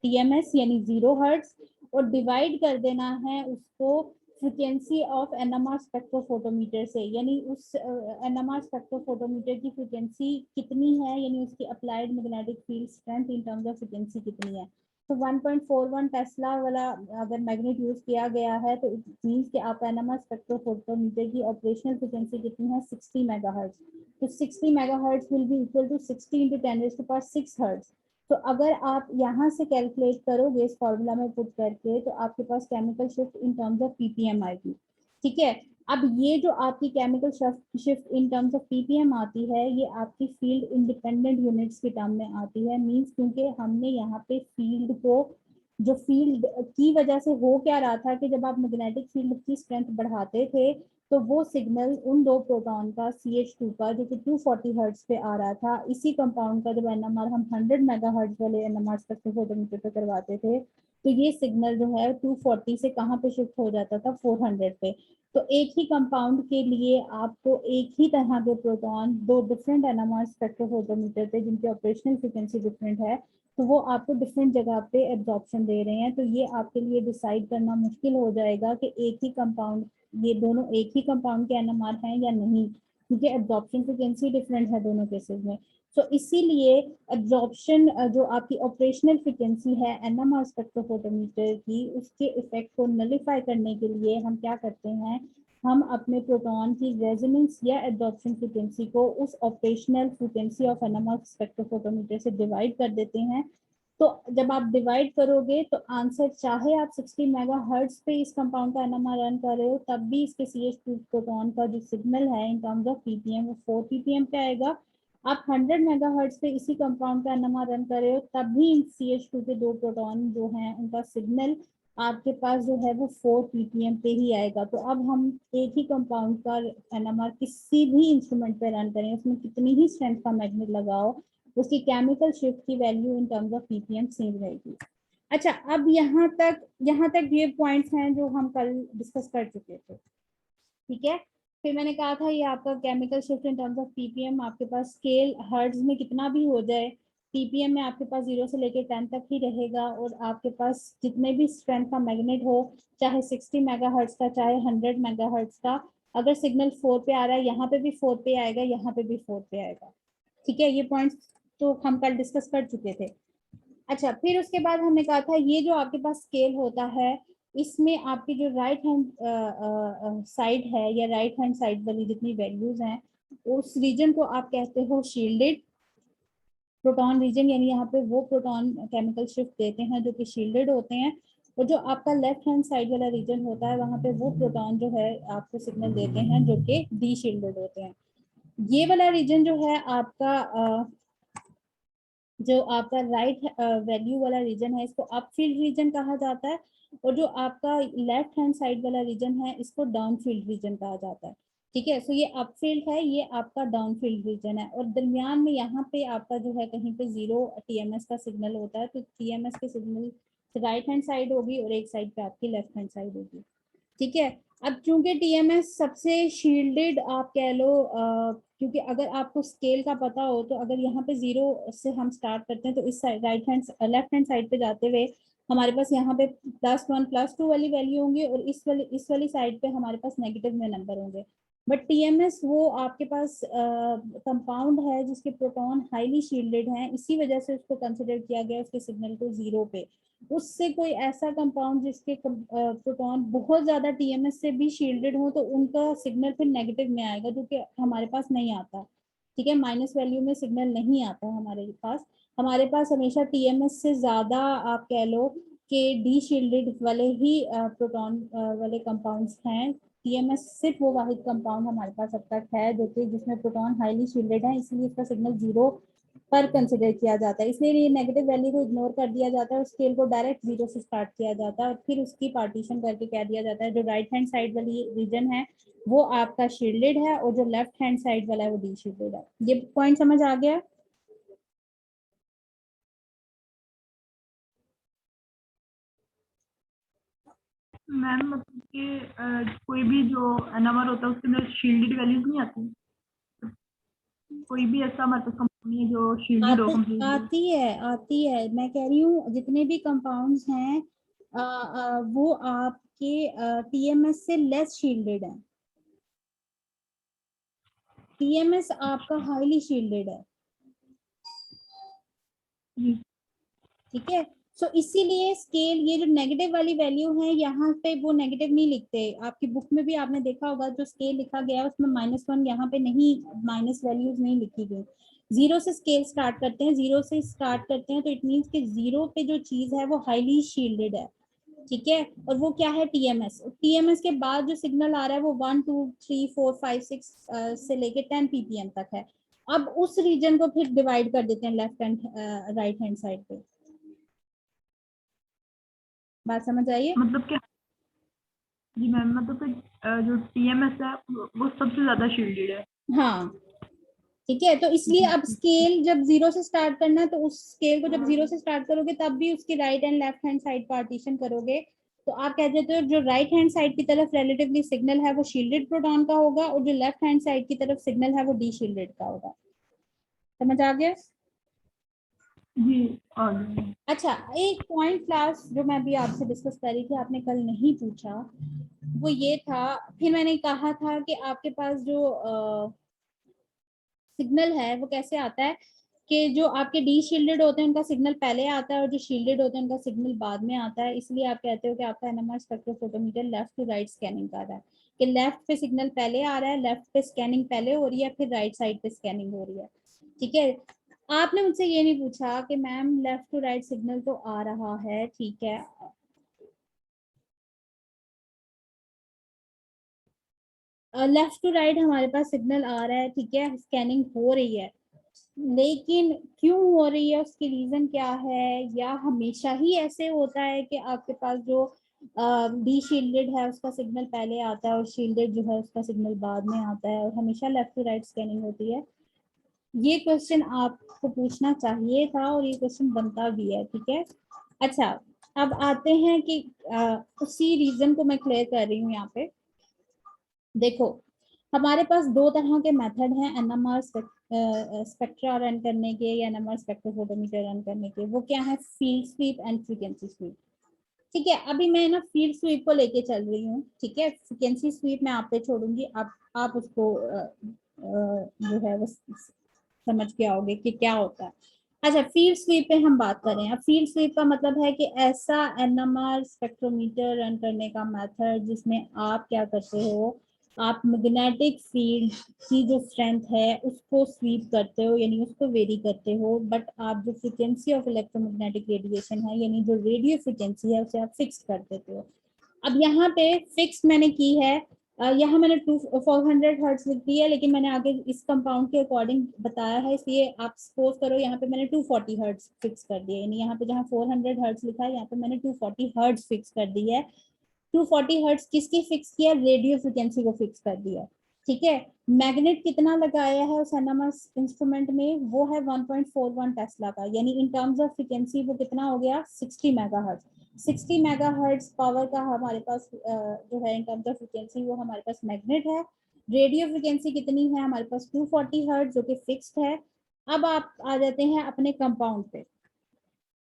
TMS यानी 0 हर्ट्ज, और डिवाइड कर देना है उसको फ्रिक्वेंसी ऑफ एनएमआर स्पेक्ट्रोफोटोमीटर से, यानी उस एनएमआर स्पेक्ट्रोफोटोमीटर की फ्रिक्वेंसी कितनी है, यानी उसकी applied magnetic field strength in terms of frequency कितनी है। तो 1.41 टेस्ला वाला अगर मैग्नेट यूज किया गया है तो इट मींस कि आप एनएमआर स्पेक्ट्रोफोटोमीटर की ऑपरेशनल फ्रिक्वेंसी कितनी है? 60 मेगाहर्ट्ज। तो 60 megahertz will be equal to 60 into 10⁶ hertz. तो अगर आप यहाँ से कैलकुलेट करोगे इस फॉर्मूला में पुट करके तो आपके पास chemical shift in terms of ppm आएगी, ठीक है। अब ये जो आपकी chemical shift in terms of ppm आती है ये आपकी फील्ड इंडिपेंडेंट यूनिट्स के टर्म में आती है, मींस क्योंकि हमने यहाँ पे फील्ड को, जो फील्ड की वजह से हो क्या रहा था कि जब आप मैग्नेटिक फील्ड की स्ट्रेंथ बढ़ाते थे तो वो सिग्नल उन दो प्रोटॉन का CH2 का जो कि 240 हर्ट्ज पे आ रहा था, इसी कंपाउंड का जब एनएमआर हम 100 मेगाहर्ट्ज वाले एनएमआर स्पेक्ट्रोफोटोमीटर पे करवाते थे तो ये सिग्नल जो है 240 से कहाँ पे शिफ्ट हो जाता था? 400 पे। तो एक ही कंपाउंड के लिए आपको एक ही तरह के प्रोटॉन दो डिफरेंट एनएमआर स्पेक्ट्रोफोटोमीटर थे जिनकी ऑपरेशनल फ्रिक्वेंसी डिफरेंट है, तो वो आपको डिफरेंट जगह पे एब्जॉर्प्शन दे रहे हैं। तो ये आपके लिए डिसाइड करना मुश्किल हो जाएगा कि एक ही कंपाउंड, ये दोनों एक ही कंपाउंड के एनएमआर हैं या नहीं, क्योंकि एब्जॉर्प्शन फ्रीक्वेंसी डिफरेंट है दोनों केसेस में। तो इसीलिए एब्जॉर्प्शन जो आपकी ऑपरेशनल फ्रीक्वेंसी है एनएमआर स्पेक्ट्रोफोटोमीटर की, उसके इफेक्ट को नलिफाई करने के लिए हम क्या करते हैं, हम अपने प्रोटॉन की रेजोनेंस या एब्जॉर्प्शन फ्रीक्वेंसी को उस operational frequency of NMR spectrophotometer से डिवाइड कर देते हैं। तो जब आप डिवाइड करोगे तो आंसर, चाहे आप 60 मेगाहर्ट्ज पे इस कंपाउंड का एनएमआर रन कर रहे हो तब भी इसके CH2 प्रोटॉन का जो सिग्नल है इन टर्म्स ऑफ ppm वो 4 ppm पे आएगा। आप 100 मेगाहर्ट्ज पे इसी कंपाउंड का एनएमआर रन कर रहे हो तब भी इन CH2 के दो प्रोटॉन जो हैं उनका सिग्नल आपके पास जो है वो 4 ppm पे ही आएगा। तो अब हम एक ही कंपाउंड का एनएमआर किसी भी इंस्ट्रूमेंट पे रन करें, उसमें कितनी ही स्ट्रेंथ का मैग्नेट लगाओ, उसकी केमिकल शिफ्ट की value in terms of ppm same रहेगी। अच्छा, अब यहाँ तक ये पॉइंट्स हैं जो हम कल डिस्कस कर चुके थे, ठीक है। फिर मैंने कहा था ये आपका chemical shift in terms of ppm, आपके पास स्केल हर्ट्ज में कितना भी हो जाए, पीपीएम में आपके पास 0 से लेकर 10 तक ही रहेगा, और आपके पास जितने भी स्ट्रेंथ का मैग्नेट हो, चाहे 60 मेगाहर्ट्ज का चाहे 100 मेगाहर्ट्ज का, अगर सिग्नल 4 पे आ रहा है, यहाँ पे भी 4 पे आएगा, यहाँ पे भी 4 पे आएगा। ठीक है, ये पॉइंट्स तो हम कल डिस्कस कर चुके थे। अच्छा, फिर उसके बाद हमने कहा था ये जो आपके पास स्केल होता है, इसमें आपकी जो राइट हैंड साइड है या राइट हैंड साइड वाली जितनी वैल्यूज हैं, उस रीजन को आप कहते हो शील्डेड प्रोटॉन रीजन, यानी यहाँ पे वो प्रोटॉन केमिकल शिफ्ट देते हैं जो कि शील्डेड होते हैं, और जो आपका लेफ्ट हैंड साइड वाला रीजन होता है वहाँ पे वो प्रोटॉन जो है आपको सिग्नल देते हैं जो कि डी शील्डेड होते हैं। ये वाला रीजन जो है आपका जो आपका राइट वैल्यू वाला रीजन है, इसको अपफील्ड रीजन कहा जाता है, और जो आपका लेफ्ट हैंड साइड वाला रीजन है इसको डाउनफील्ड रीजन कहा जाता है। ठीक है, सो ये अपफील्ड है, ये आपका डाउनफील्ड रीजन है, और दरमियान में यहाँ पे आपका जो है कहीं पे 0 टीएमएस का सिग्नल होता है, तो टीएमएस के सिग्नल राइट हैंड साइड होगी और एक साइड पे आपकी लेफ्ट हैंड साइड होगी। ठीक है, अब चूंकि टीएमएस सबसे शील्डेड आप कह लो, क्योंकि अगर आपको स्केल का पता हो तो अगर यहाँ पे 0 से हम स्टार्ट करते हैं तो इस side right hand left hand side पे जाते हुए हमारे पास यहाँ पे +1 +2 वाली वैल्यू होंगी, और इस वाली साइड पे हमारे पास नेगेटिव में नंबर होंगे। बट टीएमएस वो आपके पास कंपाउंड है जिसके प्रोटॉन हाईली शील्डेड हैं, इसी वजह से उसको कंसिडर किया गया उसके सिग्नल को 0 पे। उससे कोई ऐसा कंपाउंड जिसके प्रोटॉन बहुत ज्यादा टीएमएस से भी शील्डेड हो तो उनका सिग्नल फिर नेगेटिव में आएगा, जो कि हमारे पास नहीं आता। ठीक है, माइनस वैल्यू में सिग्नल नहीं आता हमारे पास हमेशा टीएमएस से ज्यादा आप कह लो कि डी शील्डेड वाले ही प्रोटॉन वाले कंपाउंड्स हैं। टीएमएस सिर्फ वो वाहिद कंपाउंड हमारे पास अब तक है जो कि जिसमें प्रोटॉन हाईली शील्डेड है, इसलिए इसका सिग्नल 0 पर कंसिडर किया जाता है, इसलिए ये नेगेटिव वैल्यू को इग्नोर कर दिया जाता है, स्केल को डायरेक्ट 0 से स्टार्ट किया जाता है, और फिर उसकी पार्टीशन करके कह दिया जाता है जो राइट हैंड साइड वाली रीजन है वो आपका शील्डेड है, और जो लेफ्ट हैंड साइड वाला है वो डी शील्डेड है। ये पॉइंट समझ आ गया? मैम मतलब कि कोई भी जो नंबर होता है उसके अंदर शील्डेड वैल्यूज नहीं आती? कोई भी ऐसा मतलब कंपनी है जो शील्डेड हो कंप्लीटली? आती है, मैं कह रही हूँ जितने भी कंपाउंड्स हैं वो आपके टीएमएस से लेस शील्डेड है, टीएमएस आपका हाईली शील्डेड है। ठीक है, सो इसीलिए स्केल ये जो नेगेटिव वाली वैल्यू है यहाँ पे वो नेगेटिव नहीं लिखते, आपकी बुक में भी आपने देखा होगा जो स्केल लिखा गया है उसमें -1 यहाँ पे नहीं, माइनस वैल्यूज नहीं लिखी गई। 0 से स्केल स्टार्ट करते हैं, 0 से स्टार्ट करते हैं तो इट मीन्स कि 0 पे जो चीज है वो हाईली शील्डेड है। ठीक है, और वो क्या है टीएमएस, टीएमएस के बाद जो सिग्नल आ रहा है वो 1 2 3 4 5 6 से लेके 10 पीपीएम तक है। अब उस रीजन को फिर डिवाइड कर देते हैं left and right hand side पे। बात समझ आइए? मतलब कि जी मैम, मतलब कि जो टीएमएस है वो सबसे ज्यादा शील्डेड है। हाँ, ठीक है, तो इसलिए अब स्केल जब 0 से स्टार्ट करना है तो उस स्केल को जब 0 से स्टार्ट करोगे तब भी उसकी right and left hand side partition करोगे, तो आप कह देते हो जो राइट हैंड साइड की तरफ रिलेटिवली सिग्नल है वो शील्डेड प्रोटॉन का होगा, और जो लेफ्ट हैंड साइड की तरफ सिग्नल है वो डी शील्डेड का होगा। समझ आ गया? जी। और अच्छा, एक पॉइंट क्लास जो मैं अभी आपसे डिस्कस कर रही थी आपने कल नहीं पूछा, वो ये था, फिर मैंने कहा था कि आपके पास जो सिग्नल है वो कैसे आता है कि जो आपके डी शील्डेड होते हैं उनका सिग्नल पहले आता है और जो शील्डेड होते हैं उनका सिग्नल बाद में आता है, इसलिए आप कहते हो कि आपका NMR spectrophotometer left to right scanning कर रहा है, कि लेफ्ट पे सिग्नल पहले आ रहा है, लेफ्ट पे स्कैनिंग पहले हो रही है, फिर राइट साइड पे स्कैनिंग हो रही है। ठीक है, आपने मुझसे ये नहीं पूछा कि ma'am left to right signal तो आ रहा है, ठीक है, लेफ्ट टू राइट हमारे पास सिग्नल आ रहा है, ठीक है, स्कैनिंग हो रही है, लेकिन क्यों हो रही है, उसकी रीजन क्या है, या हमेशा ही ऐसे होता है कि आपके पास जो डी शील्डेड है उसका सिग्नल पहले आता है और शील्डेड जो है उसका सिग्नल बाद में आता है और हमेशा लेफ्ट टू राइट स्कैनिंग होती है? ये क्वेश्चन आपको पूछना चाहिए था और ये क्वेश्चन बनता भी है। ठीक है, अच्छा, अब आते हैं कि उसी रीजन को मैं क्लियर कर रही हूँ यहाँ पे। देखो, हमारे पास दो तरह के मेथड हैं एनएमआर स्पेक्ट्रा रन करने के या एनएमआर स्पेक्ट्रोफोटोमीटर रन करने के। वो क्या है? Field sweep and frequency sweep. ठीक है, अभी मैं ना फील्ड स्वीप को लेके चल रही हूँ। ठीक है, फ्रीक्वेंसी स्वीप मैं आप पे छोड़ूंगी, आप उसको जो है वो समझ के आओगे कि क्या होता है। अच्छा, फील्ड स्वीप पे हम बात करें। अब फील्ड स्वीप का मतलब है कि ऐसा एनएमआर स्पेक्ट्रोमीटर रन करने का मेथड जिसमें आप क्या करते हो, आप मैग्नेटिक फील्ड की जो स्ट्रेंथ है उसको स्वीप करते हो, यानी उसको वेरी करते हो, बट आप जो फ्रीक्वेंसी ऑफ इलेक्ट्रोमैग्नेटिक रेडिएशन है यानी जो रेडियो फ्रीक्वेंसी है उसे आप फिक्स कर देते हो। अब यहाँ पे फिक्स मैंने की है, यहाँ मैंने 400 हर्ट्ज लिख दी है, लेकिन मैंने आगे इस कंपाउंड के अकॉर्डिंग बताया है, इसलिए आप सपोज करो यहाँ पे मैंने 240 हर्ट्ज फिक्स कर दिया, यानी यहाँ पे जहाँ 400 हर्ट्ज लिखा है यहाँ पे मैंने 240 हर्ट्ज फिक्स कर दी है। 240 हर्ट्ज किसकी फिक्स किया? रेडियो फ्रिक्वेंसी को फिक्स कर दिया। ठीक है, मैग्नेट कितना लगाया है उस एनएमआर इंस्ट्रूमेंट में? वो है 1.41 टेस्ला का, यानी इन टर्म्स ऑफ फ्रिक्वेंसी वो कितना हो गया? 60 मेगाहर्ट्ज। 60 मेगाहर्ट्ज पावर का हमारे पास जो है इन टर्म्स ऑफ फ्रिक्वेंसी वो हमारे पास मैग्नेट है। रेडियो फ्रिक्वेंसी कितनी है हमारे पास? 240 हर्ट्ज जो कि फिक्स्ड है। अब आप आ जाते हैं अपने कंपाउंड पे।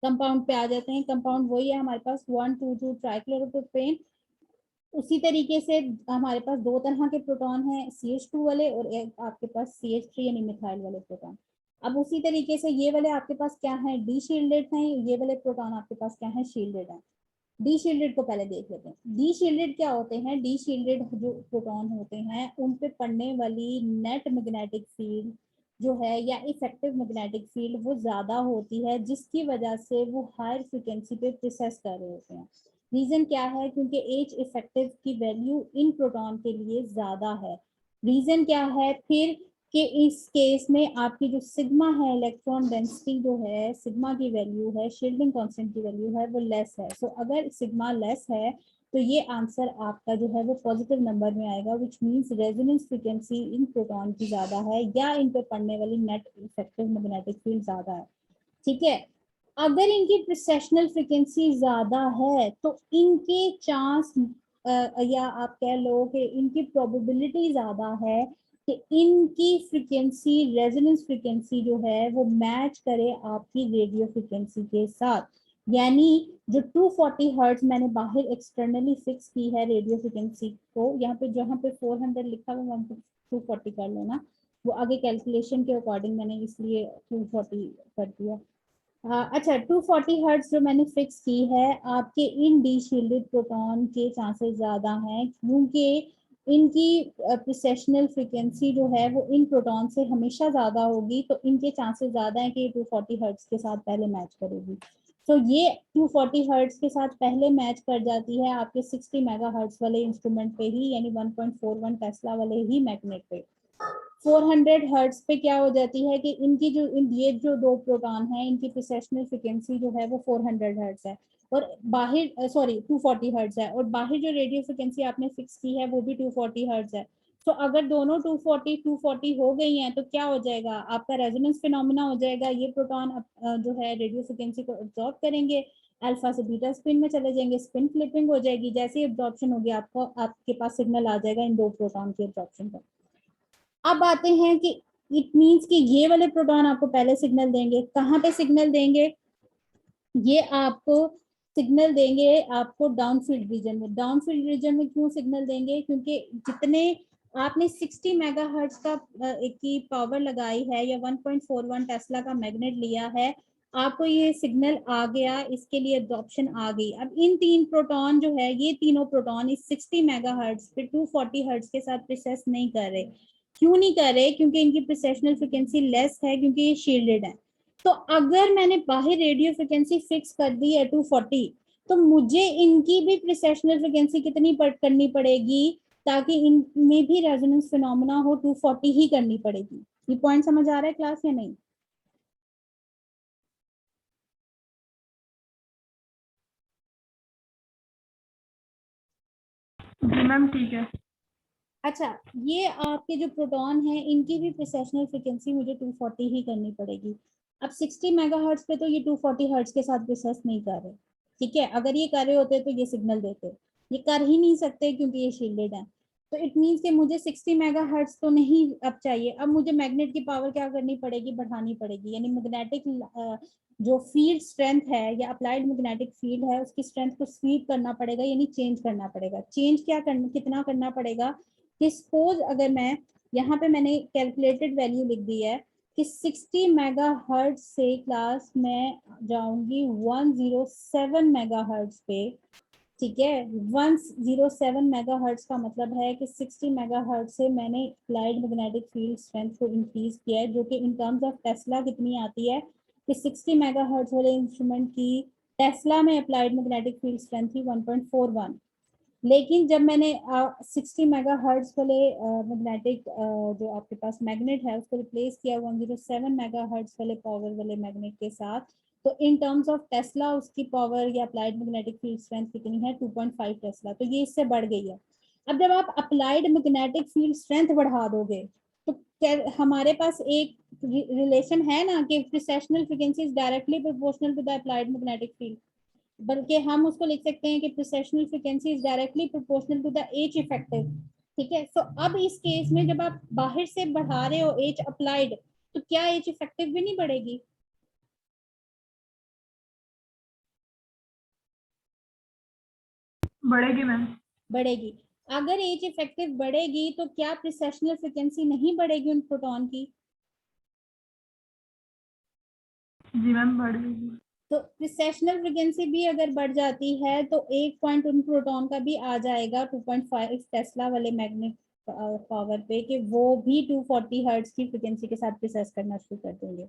कंपाउंड पे आ जाते हैं। कंपाउंड वही है हमारे पास 1,2,2 ट्राइक्लोरोप्रोपेन। उसी तरीके से हमारे पास दो तरह के प्रोटॉन हैं, CH2 वाले और एक आपके पास CH3 यानी मिथाइल वाले प्रोटॉन। अब उसी तरीके से ये वाले आपके पास क्या है? डी शील्डेड हैं। ये वाले प्रोटॉन आपके पास क्या है? शील्डेड है। डी शील्डेड को पहले देख लेते हैं। डी शील्डेड क्या होते हैं? डी शील्डेड जो प्रोटॉन होते हैं उन पे पड़ने वाली नेट मैग्नेटिक फील्ड जो है या इफेक्टिव मैग्नेटिक फील्ड वो ज्यादा होती है, जिसकी वजह से वो हायर फ्रिक्वेंसी पे प्रोसेस कर रहे होते हैं। रीजन क्या है? क्योंकि एच इफेक्टिव की वैल्यू इन प्रोटॉन के लिए ज्यादा है। रीजन क्या है फिर? कि इस केस में आपकी जो सिग्मा है, इलेक्ट्रॉन डेंसिटी जो है, सिग्मा की वैल्यू है, शील्डिंग कांस्टेंट की वैल्यू है, वो लेस है। सो अगर सिग्मा लेस है तो ये आंसर आपका जो है वो पॉजिटिव नंबर में आएगा, which means resonance frequency in proton की ज्यादा है या इन पे पड़ने वाली नेट इफेक्टिव मैग्नेटिक फील्ड ज्यादा है। ठीक है, अगर इनकी प्रोसेशनल फ्रीक्वेंसी ज्यादा है तो इनके चांस या आप कह लो कि इनकी प्रोबेबिलिटी ज्यादा है कि इनकी फ्रीक्वेंसी, रेजोनेंस फ्रीक्वेंसी जो है वो मैच करे आपकी रेडियो फ्रीक्वेंसी के साथ। यानी जो 240 हर्ट्ज मैंने बाहर एक्सटर्नली फिक्स की है रेडियो फ्रीक्वेंसी को, यहाँ पे जहाँ पे 400 लिखा हुआ वहाँ पे 240 कर लेना, वो आगे कैलकुलेशन के अकॉर्डिंग मैंने इसलिए 240 कर दिया। अच्छा, 240 हर्ट्ज जो मैंने फिक्स की है, आपके इन डी शील्डेड प्रोटॉन के चांसेस ज्यादा हैं क्योंकि इनकी प्रोसेशनल फ्रीक्वेंसी जो है वो इन प्रोटॉन से हमेशा ज्यादा होगी, तो इनके चांसेस ज्यादा हैं कि ये 240 हर्ट्ज के साथ पहले मैच करेगी। तो ये 240 हर्ट्ज के साथ पहले मैच कर जाती है आपके 60 मेगा हर्ट्ज वाले इंस्ट्रूमेंट पे ही, यानी 1.41 टेस्ला वाले ही मैग्नेट पे। 400 हर्ट्ज पे क्या हो जाती है कि इनकी जो ये जो दो प्रोटॉन हैं इनकी प्रोसेशनल फ्रीक्वेंसी जो है वो 400 हर्ट्ज है, और बाहर 240 हर्ट्ज है, और बाहर जो रेडियो फ्रीक्वेंसी आपने फिक्स की है वो भी 240 हर्ट्ज है। तो अगर दोनों 240 हो गई हैं तो क्या हो जाएगा? आपका रेजोनेंस फिनोमिना हो जाएगा। ये प्रोटॉन जो है रेडियो फ्रीक्वेंसी को एब्जॉर्ब करेंगे, अल्फा से बीटा स्पिन में चले जाएंगे, स्पिन फ्लिपिंग हो जाएगी। जैसे ही एब्जॉर्प्शन होगी आपको आपके पास सिग्नल आ जाएगा इन दो प्रोटॉन के एब्जॉर्प्शन का। अब आते हैं कि इट मींस कि ये वाले प्रोटॉन आपको पहले सिग्नल देंगे। कहाँ पे सिग्नल देंगे? ये आपको सिग्नल देंगे आपको डाउनफील्ड रीजन में। डाउनफील्ड रीजन में क्यों सिग्नल देंगे? क्योंकि जितने आपने 60 मेगाहर्ट्ज का एक की पावर लगाई है या 1.41 टेस्ला का मैग्नेट लिया है, आपको ये सिग्नल आ गया, इसके लिए एब्जॉर्प्शन आ गई। अब इन तीन प्रोटॉन जो है, ये तीनों प्रोटॉन इस 60 मेगाहर्ट्ज पे 240 हर्ट्ज के साथ प्रोसेस नहीं कर रहे। क्यों नहीं कर रहे? क्योंकि इनकी प्रोसेशनल फ्रीक्वेंसी लेस है, क्योंकि ये शील्डेड है। तो अगर मैंने बाहर रेडियो फ्रिक्वेंसी फिक्स कर दी है 240, तो मुझे इनकी भी प्रोसेशनल फ्रिक्वेंसी कितनी करनी पड़ेगी ताकि इनमें भी रेजोनेंस फिनोमेना हो? 240 ही करनी पड़ेगी। ये पॉइंट समझ आ रहा है क्लास या नहीं? जी मैम ठीक है। अच्छा, ये आपके जो प्रोटॉन है इनकी भी प्रोसेशनल फ्रीक्वेंसी मुझे 240 ही करनी पड़ेगी। अब 60 मेगाहर्ट्ज पे तो ये 240 हर्ट्ज के साथ प्रोसेस नहीं कर रहे। ठीक है, अगर ये कर रहे होते तो ये सिग्नल देते, ये कर ही नहीं सकते क्योंकि ये शील्डेड है। तो इट मीन्स कि मुझे 60 मेगाहर्ट्ज तो नहीं अब चाहिए, अब मुझे मैग्नेट की पावर क्या करनी पड़ेगी, बढ़ानी पड़ेगी, यानी मैग्नेटिक जो फील्ड स्ट्रेंथ है या अप्लाइड मैग्नेटिक फील्ड है उसकी स्ट्रेंथ को स्वीप करना पड़ेगा, यानी चेंज करना पड़ेगा। चेंज क्या करना, कितना करना पड़ेगा कि सपोज अगर मैं यहाँ पे मैंने कैलकुलेटेड वैल्यू लिख दी है कि 60 मेगाहर्ट्ज से क्लास में जाऊंगी 107 मेगाहर्ट्ज पे, ठीक है। 107 मेगाहर्ट्ज का मतलब है कि 60 मेगाहर्ट्ज से मैंने अप्लाइड मैग्नेटिक फील्ड स्ट्रेंथ को इंक्रीज किया है, जो कि इन टर्म्स ऑफ टेस्ला कितनी आती है कि 60 मेगाहर्ट्ज वाले इंस्ट्रूमेंट की टेस्ला में अप्लाइड मैग्नेटिक फील्ड स्ट्रेंथ थी 1.41। लेकिन जब मैंने 60 मेगाहर्ट्ज वाले मैग्नेटिक जो आपके पास मैग्नेट है उसको रिप्लेस किया 107 मेगाहर्ट्ज वाले पावर वाले मैग्नेट के साथ, तो इन टर्म्स ऑफ टेस्ला उसकी पावर या अप्लाइड मैग्नेटिक फील्ड स्ट्रेंथ कितनी है 2.5 टेस्ला, तो ये इससे बढ़ गई है। अब जब आप अप्लाइड मैग्नेटिक फील्ड स्ट्रेंथ बढ़ा दोगे तो हमारे पास एक रिलेशन है ना कि precessional frequency is directly proportional to the applied magnetic field, बल्कि हम उसको लिख सकते हैं कि precessional frequency is directly proportional to the H effective, ठीक है। सो अब इस केस में जब आप बाहर से बढ़ा रहे हो एच अप्लाइड, तो क्या एच इफेक्टिव भी नहीं बढ़ेगी? बढ़ेगी मैम। बढ़ेगी। अगर एच इफेक्टिव बढ़ेगी तो क्या प्रोसेशनल फ्रीक्वेंसी नहीं बढ़ेगी उन प्रोटॉन की? जी मैम बढ़ेगी। तो प्रोसेशनल फ्रीक्वेंसी भी अगर बढ़ जाती है तो एक पॉइंट उन प्रोटॉन का भी आ जाएगा 2.5 टेस्ला वाले मैग्नेट पावर पे कि वो भी 240 हर्ट्ज की फ्रीक्वेंसी के साथ प्रोसेस करना शुरू कर देंगे।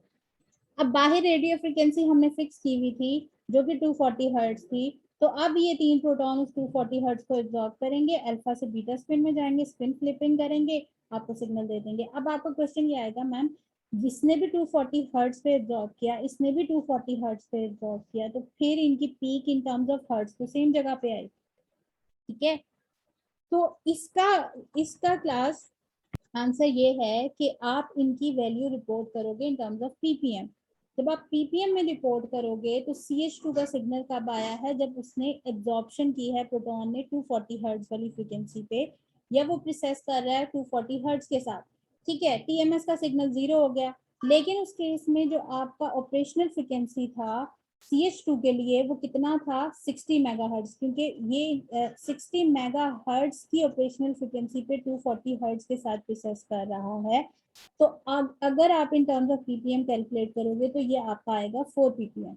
अब बाहर रेडियो फ्रीक्वेंसी हमने फिक्स की हुई थी जो कि 240 हर्ट्ज थी, तो अब ये तीन प्रोटॉन उस 240 हर्ट्ज को एब्जॉर्ब करेंगे, अल्फा से बीटा स्पिन में जाएंगे, स्पिन फ्लिपिंग करेंगे, आपको सिग्नल दे देंगे। अब आपका क्वेश्चन ये आएगा मैम जिसने भी 240 हर्ट्ज पे एब्जॉर्ब किया, इसने भी 240 हर्ट्ज पे एब्जॉर्ब किया, तो फिर इनकी peak in terms of hertz तो सेम जगह पे आई, ठीक है। तो इसका इसका क्लास आंसर ये है कि आप इनकी वैल्यू रिपोर्ट करोगे इन टर्म्स ऑफ पीपीएम। जब आप पीपीएम में रिपोर्ट करोगे तो CH2 का सिग्नल कब आया है, जब उसने एब्जॉर्प्शन की है प्रोटॉन ने 240 हर्ट्ज वाली फ्रीक्वेंसी पे, या वो प्रोसेस कर रहा है 240 हर्ट्ज के साथ, ठीक है। टीएमएस का सिग्नल 0 हो गया, लेकिन उस केस में जो आपका ऑपरेशनल फ्रीक्वेंसी था CH2 के लिए वो कितना था 60 मेगाहर्ट्ज, क्योंकि ये 60 मेगाहर्ट्ज की ऑपरेशनल फ्रीक्वेंसी पे 240 हर्ट्ज के साथ प्रोसेस कर रहा है। तो अब अगर आप इन टर्म्स ऑफ पीपीएम कैलकुलेट करोगे तो ये आपका आएगा 4 पीपीएम।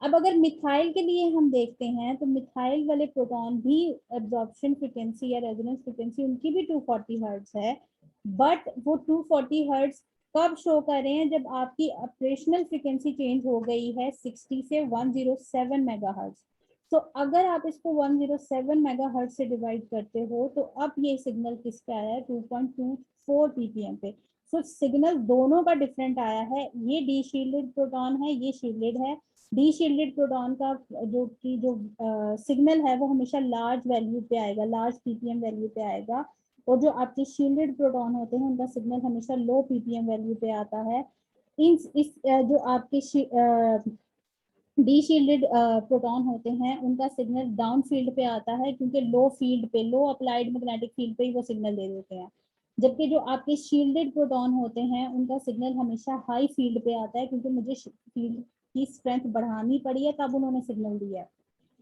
अब अगर मिथाइल के लिए हम देखते हैं तो मिथाइल वाले प्रोटॉन भी एब्जॉर्प्शन फ्रीक्वेंसी या रेजोनेंस फ्रीक्वेंसी उनकी भी 240 हर्ट्ज है, बट वो 240 हर्ट्ज कब शो कर रहे हैं, जब आपकी ऑपरेशनल फ्रीक्वेंसी चेंज हो गई है 60 से 107 मेगाहर्ट्ज। तो अगर आप इसको 107 मेगाहर्ट्ज से डिवाइड करते हो तो अब ये सिग्नल किस पे आया है 2.24 पीपीएम पे। तो सिग्नल दोनों का डिफरेंट आया है, ये डी शील्डेड प्रोटॉन है, ये शील्डेड है। डी शील्डेड प्रोटॉन का जो सिग्नल है वो हमेशा लार्ज वैल्यू पे आएगा, लार्ज पीपीएम वैल्यू पे आएगा, और जो आपके शील्डेड प्रोटॉन होते हैं उनका सिग्नल हमेशा लो पीपीएम वैल्यू पे आता है। इस जो आपके डी शील्डेड प्रोटॉन होते हैं उनका सिग्नल डाउन फील्ड पे आता है, क्योंकि लो फील्ड पे, लो अप्लाइड मैग्नेटिक फील्ड पे ही वो सिग्नल दे देते हैं। जबकि जो आपके शील्डेड प्रोटॉन होते हैं उनका सिग्नल हमेशा हाई फील्ड पे आता है, क्योंकि मुझे फील्ड की स्ट्रेंथ बढ़ानी पड़ी है तब उन्होंने सिग्नल दिया है।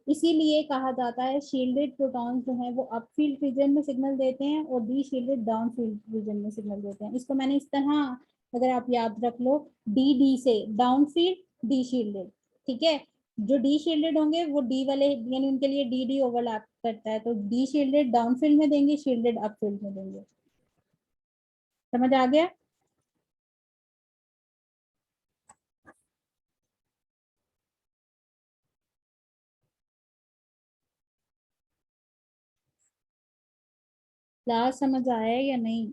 इसीलिए कहा जाता है शील्डेड प्रोटॉन्स जो हैं वो अप फील्ड रीजन में सिग्नल देते हैं और D shielded down field region में सिग्नल देते हैं। इसको मैंने इस तरह अगर आप याद रख लो, डी डी से डाउन फील्ड डी शील्डेड, ठीक है। जो डी शील्डेड होंगे वो डी वाले यानी उनके लिए डी डी ओवरलैप करता है, तो डी शील्डेड डाउन फील्ड में देंगे, शील्डेड अप फील्ड में देंगे। समझ आ गया? क्लास समझ आया या नहीं?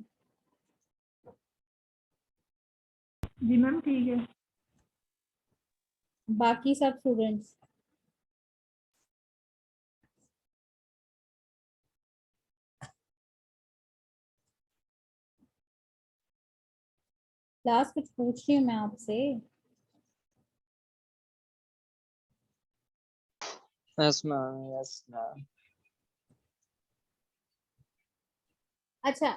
जी मैम ठीक है। बाकी सब स्टूडेंट्स? क्लास कुछ पूछ रही हूँ मैं आपसे। Yes, ma'am. Yes, ma'am. अच्छा,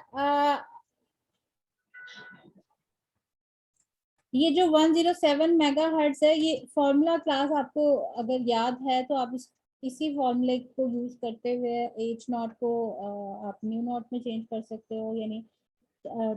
ये जो 107 मेगाहर्ट्ज है, ये फॉर्मूला क्लास आपको अगर याद है तो आप इसी फॉर्मूले को यूज करते हुए एच नॉट को आप न्यू नॉट में चेंज कर सकते हो, यानी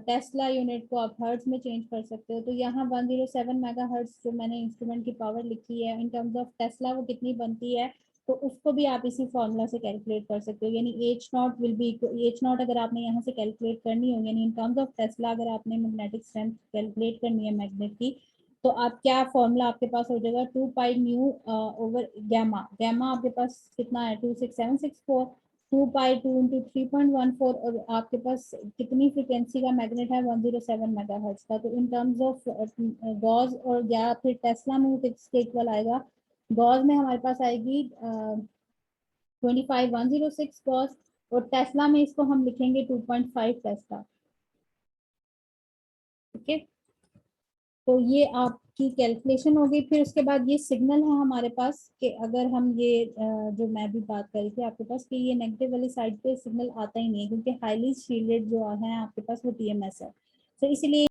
टेस्ला यूनिट को आप हर्ट्ज में चेंज कर सकते हो। तो यहाँ 107 मेगाहर्ट्ज जो मैंने इंस्ट्रूमेंट की पावर लिखी है इन टर्म्स ऑफ टेस्ला वो कितनी बनती है, तो उसको भी आप इसी फॉर्मूला से कैलकुलेट कर सकते हो। यानी H not will be, H not अगर आपने यहाँ से कैलकुलेट करनी हो, यानी इन टर्म्स ऑफ टेस्ला अगर आपने मैग्नेटिक स्ट्रेंथ कैलकुलेट करनी है मैग्नेट की, तो आप क्या फॉर्मूला आपके पास हो जाएगा, 2 pi nu over gamma. Gamma आपके पास कितना है, 26764, 2 पाई 2 इंटू 3.14, और आपके पास कितनी फ्रिक्वेंसी का मैग्नेट है, 107 मेगाहर्ट्ज का। तो इन टर्म्स ऑफ गॉस और या फिर टेस्ला में किसके इक्वल आएगा, गॉस में हमारे पास आएगी 25106 गॉस, और टेस्ला में इसको हम लिखेंगे 2.5 टेस्ला। ठीक है, तो ये आपकी कैलकुलेशन हो गई। फिर उसके बाद ये सिग्नल है हमारे पास कि अगर हम ये जो मैं भी बात कर रही थी आपके पास कि ये नेगेटिव वाली साइड पे सिग्नल आता ही नहीं है, क्योंकि हाईली शील्डेड जो है आपके पास वो टीएमएस है, तो इसीलिए